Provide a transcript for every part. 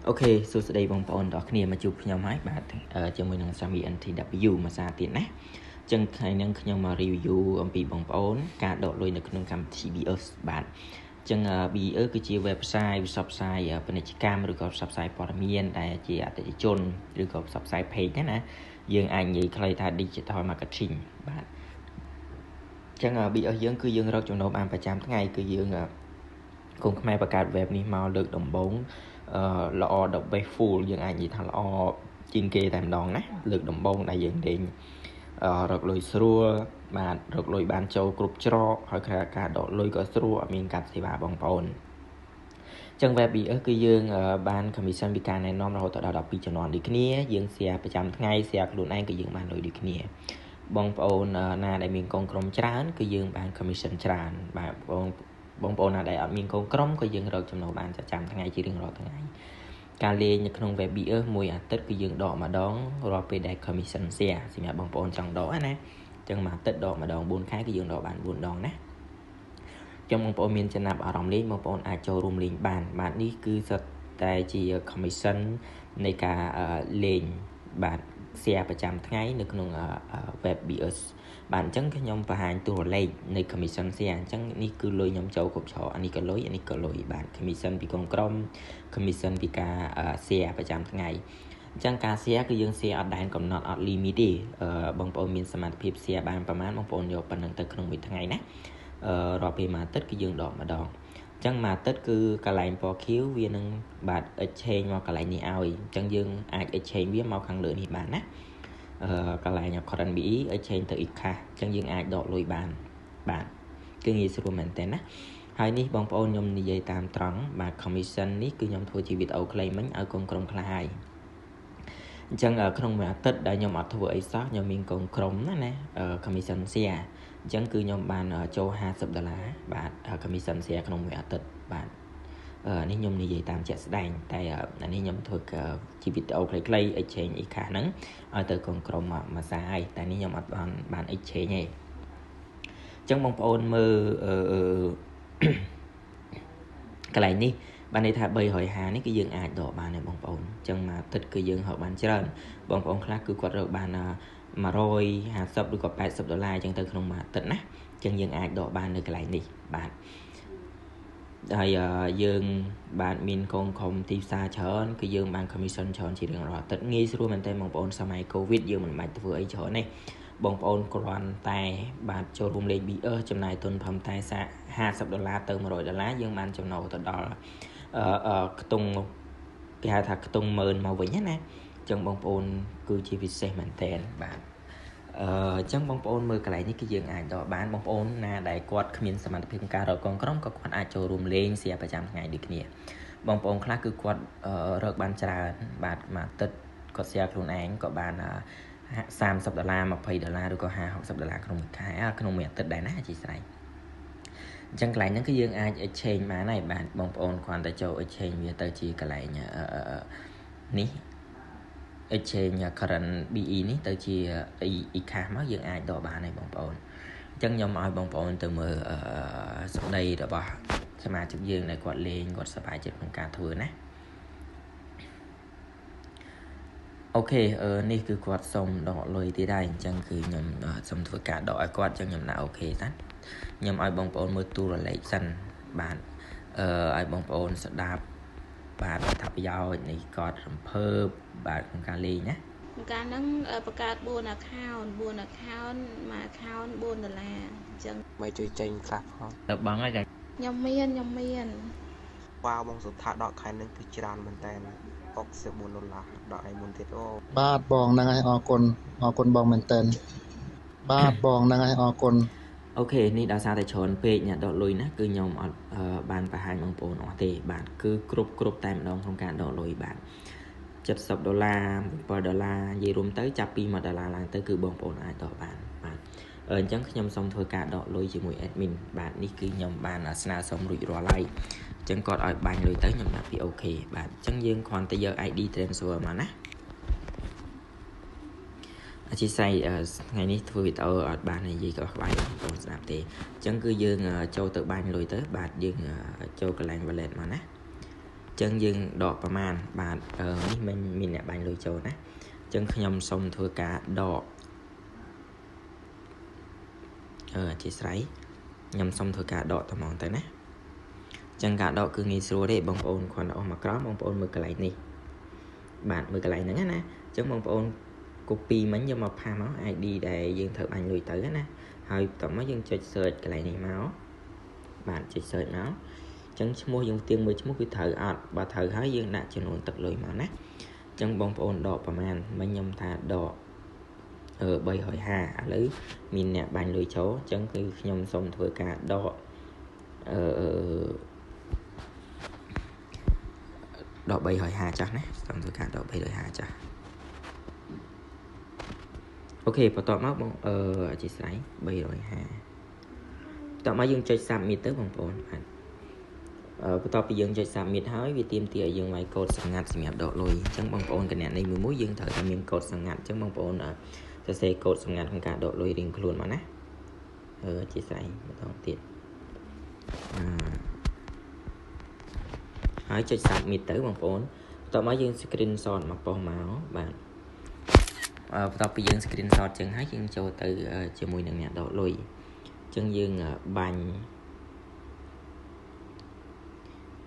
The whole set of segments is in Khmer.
អូខេសួស្តីបងប្អូនទាំងអស់គ្នាមកជួបខ្ញុំហើយបាទជាមួយនឹង Sami NTW មួយសារទៀតណាចឹងថ្ងៃនេះខ្ញុំមក review អំពីបងប្អូនការដកលុយនៅក្នុងកម្មវិធី BEARS បាទចឹង BEARS គឺជា website ផ្សព្វផ្សាយពាណិជ្ជកម្មឬក៏ផ្សព្វផ្សាយព័ត៌មានដែលជាអតិថិជនឬក៏ផ្សព្វផ្សាយ page ណាយើងអាចនិយាយខ្លីថា digital marketing បាទចឹង BEARS យើងគឺយើងរកចំណូលបានប្រចាំថ្ងៃគឺយើងកូនខ្មែរបង្កើត web នេះមកលើកដំបូងល្អ the best full យើងអាចនិយាយថាល្អជាងគេតែម្ដងណាលើកដំបូងដែលយើងលេងរកលុយស្រួលបាទរកលុយបានចូលគ្រប់ច្រកហើយការដកលុយក៏ស្រួលអត់មានកាត់សេវាបងប្អូនចឹង web BEARS គឺយើងបាន commission ពីការណែនាំរហូតដល់12ជំនាន់ដូចគ្នាយើង share ប្រចាំថ្ងៃ share ខ្លួនឯងគឺយើងបានលុយដូចគ្នាបងប្អូនណាដែលមានកូនក្រុមច្រើនគឺយើងបាន commission ច្រើនបាទបងប្អូនណាដែលអត់មានកូនក្រុមក៏យើងរកចំណូលបានប្រចាំថ្ងៃជារៀងរាល់ថ្ងៃការលេងនៅក្នុង web BEARS មួយអាទិត្យគឺយើងដកម្ដងរាល់ពេលដែល commission share សម្រាប់បងប្អូនចង់ដកណាអញ្ចឹងមួយអាទិត្យដកម្ដង4ខែគឺយើងដកបាន4ដងណាចឹងបងប្អូនមានចំណាប់អារម្មណ៍លេងបងប្អូនអាចចូលរួមលេងបានបាទនេះគឺសុទ្ធតែជា commission នៃការលេងបាទ share ប្រចាំថ្ងៃនៅក្នុង web BEARS បាទអញ្ចឹងខ្ញុំបង្ហាញតួលេខនៃ commission share អញ្ចឹងនេះគឺលុយខ្ញុំចូលគ្រប់ច្រកអានេះក៏លុយអានេះក៏លុយបាទ commission ពីក្រុម commission ពីការ share ប្រចាំថ្ងៃអញ្ចឹងការ share គឺយើង share អត់ដែនកំណត់អត់ limit ទេបងប្អូនមានសមត្ថភាព share បានប្រហែលបងប្អូនយកប៉ុណ្្នឹងទៅក្នុងមួយថ្ងៃណារាល់ពេលមួយអាទិត្យគឺយើងដកម្ដងអញ្ចឹងមួយអាទិត្យគឺកន្លែងពណ៌ខៀវវានឹងបាទ exchange មកកន្លែងនេះឲ្យអញ្ចឹងយើងអាច exchange វាមកខាងលើនេះបានណាកន្លែង current BE exchange ទៅ ICAS អញ្ចឹងយើងអាចដកលុយបានបាទគឺងាយស្រួលមែនតើណាហើយនេះបងប្អូនខ្ញុំនិយាយតាមត្រង់បាទ commission នេះគឺខ្ញុំធ្វើជាវីដេអូខ្លីមិញឲ្យកូនក្រុមខ្លះហើយអញ្ចឹងក្នុងមួយអាទិត្យដែលខ្ញុំអត់ធ្វើអីសោះខ្ញុំមានកូនក្រុមណា commission share អញ្ចឹងគឺខ្ញុំបានចូល$50បាទ commission share ក្នុងមួយអាទិត្យបាទនេះខ្ញុំនិយាយតាមជាក់ស្ដែងតែអានេះខ្ញុំធ្វើជាវីដេអូខ្លីៗ exchange ICAS ហ្នឹងឲ្យទៅកូនក្រុមមួយសារហើយតែនេះខ្ញុំអត់បាន exchange ទេអញ្ចឹងបងប្អូនមើលកន្លែងនេះបានន័យថា350នេះគឺយើងអាចដកបានហើយបងប្អូនអញ្ចឹងមួយអាទិត្យគឺយើងរកបានច្រើនបងប្អូនខ្លះគឺគាត់រកបាន$150ឬក៏$80អញ្ចឹងទៅក្នុងមួយអាទិត្យណាអញ្ចឹងយើងអាចដកបាននៅកន្លែងនេះបាទហើយយើងបានមានកូនក្រុមទីផ្សារច្រើនគឺយើងបាន commission ច្រើនជារៀងរាល់អាទិត្យងាយស្រួលមែនតើបងប្អូនសម័យ COVID យើងមិនបាច់ធ្វើអីច្រើនទេបងប្អូនគ្រាន់តែបាទចូលរួមលេង BEARS ចំណាយទុនប្រហែលតែ$50ទៅ$100យើងបានចំណូលទៅដល់ខ្ទង់គេហៅថាខ្ទង់10000មកវិញណាអញ្ចឹងបងប្អូនគឺជាពិសេសមែនតើបាទអញ្ចឹងបងប្អូនមើលកន្លែងនេះគឺយើងអាចដកបានបងប្អូនណាដែលគាត់គ្មានសមត្ថភាពក្នុងការរកកូនក្រុមក៏គាត់អាចចូលរួមលេងសៀប្រចាំថ្ងៃដូចគ្នាបងប្អូនខ្លះគឺគាត់រកបានច្រើនបាទមួយអាទិត្យគាត់សៀខ្លួនឯងក៏បាន$30 $20ឬក៏$50-$60ក្នុងមួយខែក្នុងមួយអាទិត្យដែរណាអធិស្ឋានអញ្ចឹងកន្លែងហ្នឹងគឺយើងអាច exchange បានហើយបាទបងប្អូនគ្រាន់តែចូល exchange វាទៅជាកន្លែងនេះ exchange current BE នេះទៅជា ICAS មកយើងអាចដកបានហើយបងប្អូនអញ្ចឹងខ្ញុំឲ្យបងប្អូនទៅមើលសម្ដីរបស់សមាជិកយើងដែលគាត់លេងគាត់សប្បាយចិត្តក្នុងការធ្វើណាអូខេនេះគឺគាត់សុំដកលុយទៀតហើយអញ្ចឹងគឺខ្ញុំសុំធ្វើការដកឲ្យគាត់អញ្ចឹងខ្ញុំដាក់អូខេតាខ្ញុំឲ្យបងប្អូនមើលទូរលេខសិនបាទឲ្យបងប្អូនស្ដាប់បាទថាប្រយោជន៍នៃកត់រំភើបបាទក្នុងការលេងណាការហ្នឹងបង្កើត4 account មួយ account $4 អញ្ចឹងមិនជួយចេញខ្លះផងទៅបងហើយខ្ញុំមានវ៉ាវបងសុថាដកខែនឹងគឺច្រើនមែនតើ$64ដកឯមុនទៀតអូបាទបងហ្នឹងហើយអរគុណបងមែនតើបាទបងហ្នឹងហើយអរគុណអូខេនេះដោយសារតែច្រើនពេកអ្នកដកលុយណាគឺខ្ញុំអត់បានបង្ហាញបងប្អូនអស់ទេបាទគឺគ្រប់តែម្ដងក្នុងការដកលុយបាទ$70 $7និយាយរួមទៅចាប់ពី$1ឡើងទៅគឺបងប្អូនអាចដកបានបាទអញ្ចឹងខ្ញុំសូមធ្វើការដកលុយជាមួយ admin បាទនេះគឺខ្ញុំបានស្នើសុំរួចរាល់ហើយអញ្ចឹងគាត់ឲ្យបាញ់លុយទៅខ្ញុំដាក់ពីអូខេបាទអញ្ចឹងយើងគ្រាន់តែយក ID transfer មកណាអធិស្ឋានថ្ងៃនេះធ្វើវីដេអូអត់បាននិយាយក្បោះបងប្អូនស្ដាប់ទេអញ្ចឹងគឺយើងចូលទៅបាញ់លុយទៅបាទយើងចូលកន្លែង wallet មកណា ចឹងយើងដកប្រមាណបាទនេះមិនមានអ្នកបាញ់លុយចូលណាចឹងខ្ញុំសូមធ្វើការដកអធិស្ឋានខ្ញុំសូមធ្វើការដកតែហ្មងទៅណាចឹងការដកគឺងាយស្រួលទេបងប្អូនគ្រាន់តែអស់មកក្រោមបងប្អូនមើលកន្លែងនេះបាទមើលកន្លែងហ្នឹងណាចឹងបងប្អូន copy មិញយកមកផាសមក ID ដែលយើងត្រូវបាញ់លុយទៅណាហើយបន្ទាប់មកយើងចុច search កន្លែងនេះមកបាទចុច search មកចឹងឈ្មោះយើងទៀងមើលឈ្មោះគឺត្រូវអត់បើត្រូវហើយយើងដាក់ចំនួនទឹកលុយមកណាចឹងបងប្អូនដកប្រមាណមិញខ្ញុំថាដក350ឥឡូវមានអ្នកបាញ់លុយចូលចឹងគឺខ្ញុំសូមធ្វើការដកដក350ចាស់ណាសូមធ្វើការដក350ចាស់អូខេបន្ទាប់មកបងអធិស្ឋាន350បន្ទាប់មកយើងចុច submit ទៅបងប្អូនបាទបន្ទាប់ពីយើងចុច submit ហើយវាទាមទារឲ្យយើងវាយកូដសម្ងាត់សម្រាប់ដកលុយអញ្ចឹងបងប្អូនកណែនេះមួយយើងត្រូវតែមានកូដសម្ងាត់អញ្ចឹងបងប្អូនសរសេរកូដសម្ងាត់ក្នុងការដកលុយរៀងខ្លួនមកណាអធិស្ឋានបន្តទៀតហើយចុច submit ទៅបងប្អូនបន្ទាប់មកយើង screenshot មកប៉ុស្តិ៍មកបាទបន្ទាប់ពីយើង screenshot ចឹងហើយយើងចូលទៅជាមួយនឹងអ្នកដកលុយចឹងយើងបាញ់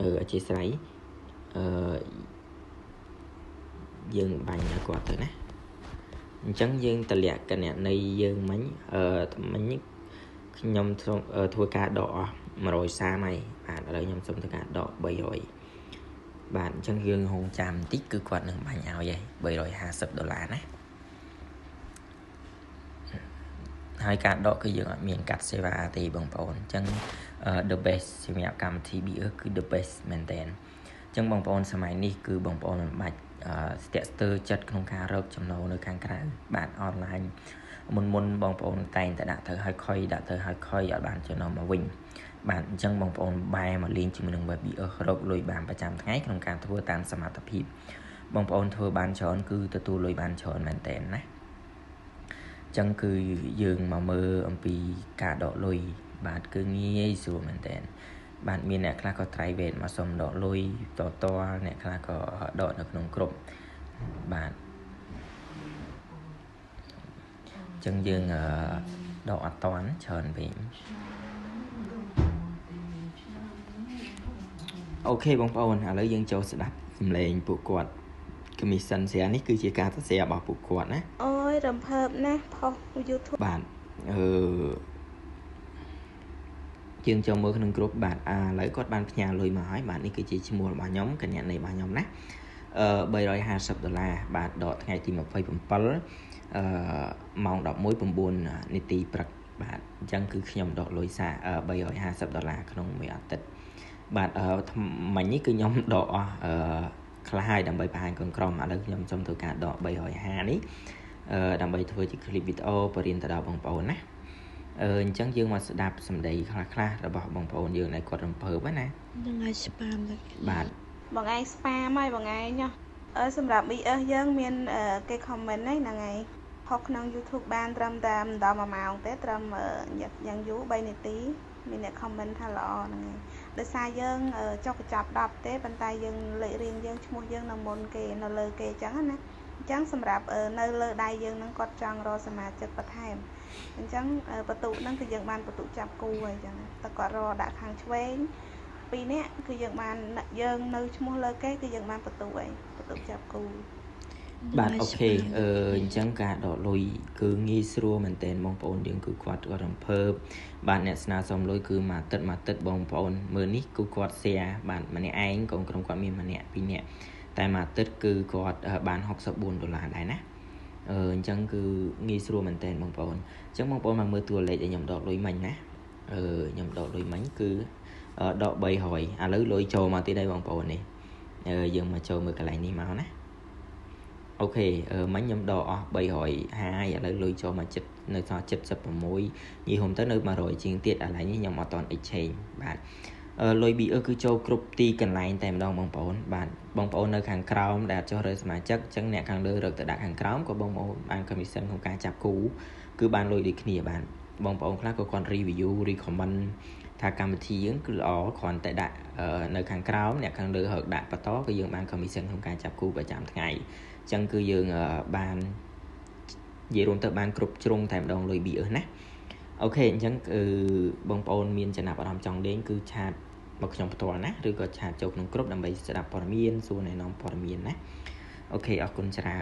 អធិស្ឋានយើងបាញ់ឲ្យគាត់ទៅណាអញ្ចឹងយើងតម្លាក់កណនីយើងមិញខ្ញុំធ្វើការដកអស់130ហើយបាទឥឡូវខ្ញុំសុំធ្វើការដក300បាទអញ្ចឹងយើងហងចាំបន្តិចគឺគាត់នឹងបាញ់ឲ្យហើយ$350ណាហើយការដកគឺយើងអត់មានកាត់សេវាទេបងប្អូនអញ្ចឹងthe best សម្រាប់កម្មវិធី BS គឺ the best មែនតើអញ្ចឹងបងប្អូនសម័យនេះគឺបងប្អូនមិនបាច់ស្ទាក់ស្ទើរចិត្តក្នុងការរកចំណូលនៅខាងក្រៅបាទអនឡាញមុនបងប្អូនតែងតែដាក់ទៅឲ្យខុយដាក់ទៅឲ្យខុយអត់បានចំណូលមកវិញបាទអញ្ចឹងបងប្អូនបែរមកលេងជាមួយនឹង web BS រកលុយបានប្រចាំថ្ងៃក្នុងការធ្វើតាមសមត្ថភាពបងប្អូនធ្វើបានច្រើនគឺទទួលលុយបានច្រើនមែនតើណាចឹងគឺយើងមកមើលអំពីការដកលុយបាទគឺងាយស្រួលមែនតើបាទមានអ្នកខ្លះក៏ try wait មកសុំដកលុយតអ្នកខ្លះក៏ដកនៅក្នុងក្រុមបាទចឹងយើងដកអត់តាន់ច្រើនវិញអូខេបងប្អូនឥឡូវយើងចូលស្ដាប់សំឡេងពួកគាត់ commission share នេះគឺជាការសរសេររបស់ពួកគាត់ណាអូយរំភើបណាស់ផុស YouTube បាទយើងចូលមើលក្នុងក្រុមបាទឥឡូវគាត់បានផ្ញើលុយមកហើយបាទនេះគឺជាឈ្មោះរបស់ខ្ញុំកញ្ញានៃរបស់ខ្ញុំណា$350បាទដកថ្ងៃទី27ម៉ោង 11:09 នាទីព្រឹកបាទអញ្ចឹងគឺខ្ញុំដកលុយ$350ក្នុងមួយអាទិត្យបាទមិញនេះគឺខ្ញុំដកអស់ខ្លះហើយដើម្បីបង្ហាញកូនក្រុមឥឡូវខ្ញុំសូមធ្វើការដក350នេះដើម្បីធ្វើជា clip វីដេអូបរិញ្ញាទៅដល់បងប្អូនណាអញ្ចឹងយើងមកស្ដាប់សម្ដីខ្លះរបស់បងប្អូនយើងដែលគាត់រំភើបណាហ្នឹងហើយ spam បាទបងឯង spam ហើយបងឯងសម្រាប់ BS យើងមានគេ comment ហ្នឹងហើយផុសក្នុង YouTube បានត្រឹមតែមិនដល់1ម៉ោងទេត្រឹមយ៉ាងយូរ3នាទីមានអ្នក comment ថាល្អហ្នឹងហើយដោយសារយើងចុះកញ្ចប់10ទេប៉ុន្តែយើងលេខរៀងយើងឈ្មោះយើងនៅមុនគេនៅលើគេអញ្ចឹងណាអញ្ចឹងសម្រាប់នៅលើដៃយើងនឹងគាត់ចង់រកសមាជិកបន្ថែមអញ្ចឹងបន្ទុកហ្នឹងគឺយើងបានបន្ទុកចាប់គូហើយអញ្ចឹងតែគាត់រកដាក់ខាងឆ្វេង2នាក់គឺយើងបានយើងនៅឈ្មោះលើគេគឺយើងបានបន្ទុកហើយបន្ទុកចាប់គូបាទអូខេអញ្ចឹងការដកលុយគឺងាយស្រួលមែនទែនបងប្អូនយើងគឺគាត់រំភើបបាទអ្នកស្នើសុំលុយគឺមួយទឹកបងប្អូនមើលនេះគឺគាត់ share បាទម្នាក់ឯងកូនក្រុមគាត់មានម្នាក់2នាក់តែមួយទឹកគឺគាត់បាន$64ដែរណាអញ្ចឹងគឺងាយស្រួលមែនទែនបងប្អូនអញ្ចឹងបងប្អូនមកមើលតួលេខដែលខ្ញុំដកលុយមិញណាខ្ញុំដកលុយមិញគឺដក300ឥឡូវលុយចូលមកទៀតហើយបងប្អូននេះយើងមកចូលមើលកន្លែងនេះមកណាអូខេមិញខ្ញុំដកអស់350ឥឡូវលុយចូលមកចិត្តនៅសល់76និយាយហុំទៅនៅ100ជាងទៀតឥឡូវនេះខ្ញុំអត់តន់ exchange បាទលុយ BS គឺចូលគ្រប់ទីកន្លែងតែម្ដងបងប្អូនបាទបងប្អូននៅខាងក្រោមដែលអត់ចុះរើសមាជិកអញ្ចឹងអ្នកខាងលើរកទៅដាក់ខាងក្រោមក៏បងប្អូនបាន commission ក្នុងការចាប់គូគឺបានលុយដូចគ្នាបាទបងប្អូនខ្លះក៏គាត់ review recommend ថាកម្មវិធីយើងគឺល្អគ្រាន់តែដាក់នៅខាងក្រោមអ្នកខាងលើហៅដាក់បន្តគឺយើងបាន commission ក្នុងការចាប់គូប្រចាំថ្ងៃអញ្ចឹងគឺយើងបាននិយាយរួមទៅបានគ្រប់ជ្រុងតែម្ដងលុយ BS ណាអូខេអញ្ចឹងគឺបងប្អូនមានចំណាប់អារម្មណ៍ចង់លេងគឺឆាតមកខ្ញុំផ្ទាល់ណាឬក៏ឆាតចូលក្នុងក្រុមដើម្បីស្ដាប់ព័ត៌មានសួរណែនាំព័ត៌មានណាអូខេអរគុណច្រើន